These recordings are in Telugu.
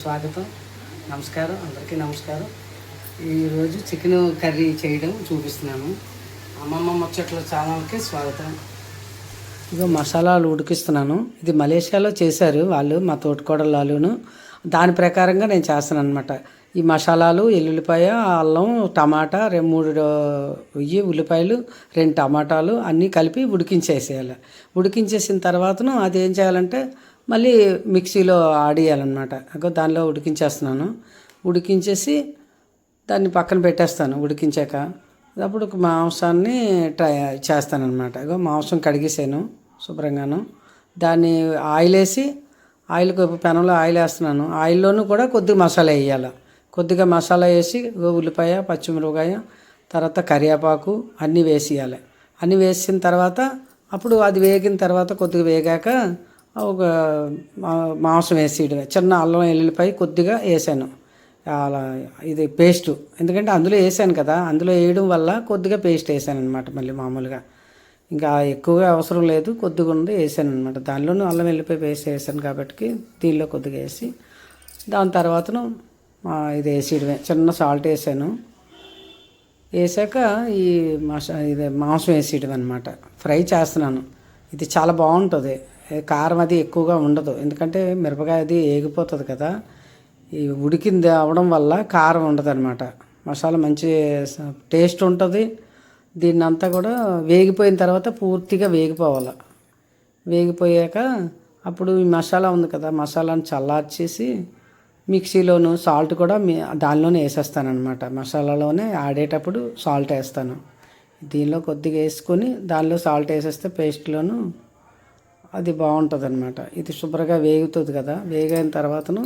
స్వాగతం. నమస్కారం, అందరికీ నమస్కారం. ఈరోజు చికెన్ కర్రీ చేయడం చూపిస్తున్నాను. అమ్మమ్మ ముచ్చట్ల ఛానల్కి స్వాగతం. ఇదిగో మసాలాలు ఉడికిస్తున్నాను. ఇది మలేషియాలో చేశారు వాళ్ళు, మా తోటికోడలు వాళ్ళును. దాని ప్రకారంగా నేను చేస్తాను అనమాట. ఈ మసాలాలు, ఎల్లుల్లిపాయ, అల్లం, టమాటా, 3 ఉల్లిపాయలు, 2 టమాటాలు అన్నీ కలిపి ఉడికించేసేయాలి. ఉడికించేసిన తర్వాతను అది ఏం చేయాలంటే మళ్ళీ మిక్సీలో ఆడియాలన్నమాట. దానిలో ఉడికించేస్తున్నాను. ఉడికించేసి దాన్ని పక్కన పెట్టేస్తాను. ఉడికించాక అప్పుడు మాంసాన్ని చేస్తానన్నమాట. మాంసం కడిగేసాను శుభ్రంగాను. దాన్ని ఆయిల్ వేసి, పెనంలో ఆయిల్ వేస్తున్నాను. ఆయిల్లోనూ కూడా కొద్దిగా మసాలా వేయాలి. కొద్దిగా మసాలా వేసి ఉల్లిపాయ, పచ్చిమిరపకాయ, తర్వాత కరివేపాకు అన్నీ వేసేయాలి. అన్నీ వేసిన తర్వాత అప్పుడు అది వేగిన తర్వాత కొద్దిగా వేగాక ఒక మాంసం వేసేయడమే. చిన్న అల్లం ఎల్లుల్లిపాయ కొద్దిగా వేసాను. అలా ఇది పేస్టు, ఎందుకంటే అందులో వేసాను కదా, అందులో వేయడం వల్ల కొద్దిగా పేస్ట్ వేసాను అనమాట. మళ్ళీ మామూలుగా ఇంకా ఎక్కువగా అవసరం లేదు, కొద్దిగా ఉంది వేసాను అనమాట. దానిలోనూ అల్లం వెల్లిపాయ పేస్ట్ వేసాను కాబట్టి దీనిలో కొద్దిగా వేసి దాని తర్వాతను ఇది వేసేయడమే. చిన్న సాల్ట్ వేసాను. వేసాక ఈ ఇది మాంసం వేసేయడం అనమాట. ఫ్రై చేస్తున్నాను. ఇది చాలా బాగుంటుంది. కారం అది ఎక్కువగా ఉండదు, ఎందుకంటే మిరపకాయ అది వేగిపోతుంది కదా. ఈ ఉడికింది అవడం వల్ల కారం ఉండదు అనమాట. మసాలా మంచి టేస్ట్ ఉంటుంది. దీన్ని అంతా కూడా వేగిపోయిన తర్వాత పూర్తిగా వేగిపోవాలి. వేగిపోయాక అప్పుడు ఈ మసాలా ఉంది కదా, మసాలాను చల్లార్చేసి మిక్సీలోను సాల్ట్ కూడా దానిలోనే వేసేస్తానమాట. మసాలాలోనే ఆడేటప్పుడు సాల్ట్ వేస్తాను. దీనిలో కొద్దిగా వేసుకొని దానిలో సాల్ట్ వేసేస్తే పేస్ట్లోను అది బాగుంటుంది అనమాట. ఇది శుభ్రంగా వేగుతుంది కదా. వేగిన తర్వాతను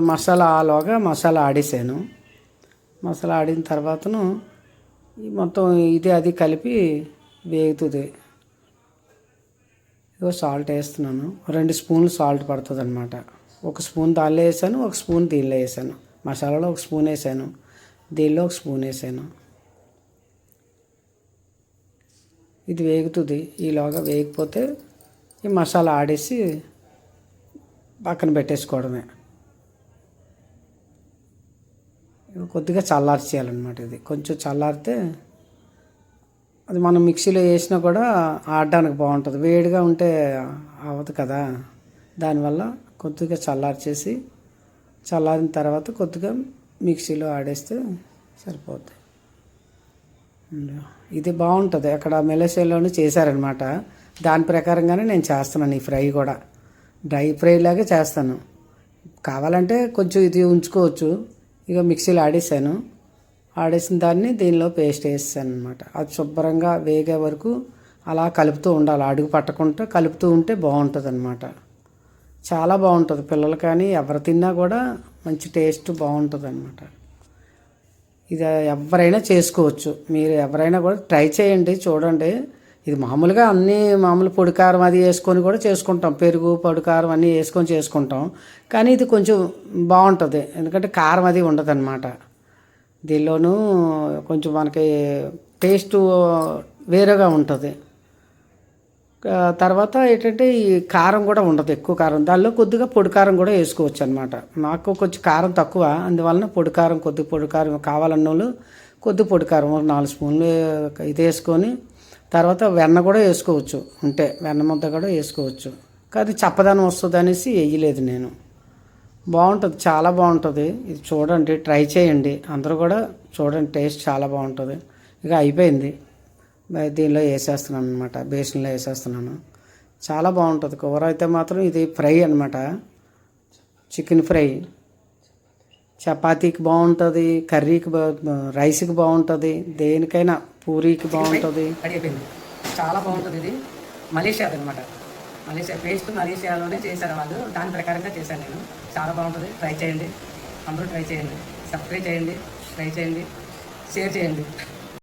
మసాలా ఆడేసాను. మసాలా ఆడిన తర్వాతను మొత్తం ఇది అది కలిపి వేగుతుంది. సాల్ట్ వేస్తున్నాను. 2 స్పూన్లు సాల్ట్ పడుతుంది అనమాట. 1 స్పూన్ దానిలో వేసాను, 1 స్పూన్ దీనిలో వేసాను. మసాలాలో 1 స్పూన్ వేసాను, దీనిలో 1 స్పూన్ వేసాను. ఇది వేగుతుంది. ఈలోగా వేగిపోతే ఈ మసాలా ఆడేసి పక్కన పెట్టేసుకోవడమే. కొద్దిగా చల్లార్చేయాలన్నమాట. ఇది కొంచెం చల్లారితే అది మనం మిక్సీలో వేసినా కూడా ఆడడానికి బాగుంటుంది. వేడిగా ఉంటే అవ్వదు కదా. దానివల్ల కొద్దిగా చల్లార్చేసి, చల్లారిన తర్వాత కొద్దిగా మిక్సీలో ఆడేస్తే సరిపోద్ది. ఇది బాగుంటుంది. అక్కడ మలేషియాలోనే చేశారనమాట. దాని ప్రకారంగానే నేను చేస్తున్నాను. ఈ ఫ్రై కూడా డ్రై ఫ్రై లాగే చేస్తాను. కావాలంటే కొంచెం ఇది ఉంచుకోవచ్చు. ఇక మిక్సీలో ఆడేసాను. ఆడేసిన దాన్ని దీనిలో పేస్ట్ వేసాను అనమాట. అది శుభ్రంగా వేగే వరకు అలా కలుపుతూ ఉండాలి. అడుగు పట్టకుండా కలుపుతూ ఉంటే బాగుంటుంది అనమాట. చాలా బాగుంటుంది. పిల్లలు కానీ ఎవరు తిన్నా కూడా మంచి టేస్ట్ బాగుంటుంది అనమాట. ఇది ఎవరైనా చేసుకోవచ్చు. మీరు ఎవరైనా కూడా ట్రై చేయండి, చూడండి. ఇది మామూలుగా మామూలు పొడికారం అది వేసుకొని కూడా చేసుకుంటాం. పెరుగు, పొడికారం అన్నీ వేసుకొని చేసుకుంటాం. కానీ ఇది కొంచెం బాగుంటుంది, ఎందుకంటే కారం అది ఉండదు అనమాట. దీనిలోనూ కొంచెం మనకి టేస్ట్ వేరేగా ఉంటుంది. తర్వాత ఏంటంటే ఈ కారం కూడా ఉండదు, ఎక్కువ కారం. దానిలో కొద్దిగా పొడికారం కూడా వేసుకోవచ్చు అనమాట. నాకు కొంచెం కారం తక్కువ, అందువలన పొడికారం కావాలన్న వాళ్ళు కొద్ది పొడికారం 4 స్పూన్లు ఇది వేసుకొని, తర్వాత వెన్న కూడా వేసుకోవచ్చు. ఉంటే వెన్న ముద్ద కూడా వేసుకోవచ్చు. కానీ చప్పదనం వస్తుంది అనేసి వేయలేదు నేను. బాగుంటుంది, చాలా బాగుంటుంది. ఇది చూడండి, ట్రై చేయండి. అందరూ కూడా చూడండి, టేస్ట్ చాలా బాగుంటుంది. ఇక అయిపోయింది. దీనిలో వేసేస్తున్నాను అనమాట. బేసిన్లో వేసేస్తున్నాను. చాలా బాగుంటుంది. కూర అయితే మాత్రం ఇది ఫ్రై అనమాట. చికెన్ ఫ్రై చపాతీకి బాగుంటుంది, కర్రీకి రైస్కి బాగుంటుంది, దేనికైనా పూరీకి బాగుంటుంది. అయిపోయింది. చాలా బాగుంటుంది. ఇది మలేషియాది అనమాట. మలేషియా పేస్ట్ మలేషియాలోనే చేశారు వాళ్ళు. దాని ప్రకారంగా చేశాను నేను. చాలా బాగుంటుంది. ట్రై చేయండి, అందరూ ట్రై చేయండి. సబ్స్క్రైబ్ చేయండి, ట్రై చేయండి, షేర్ చేయండి.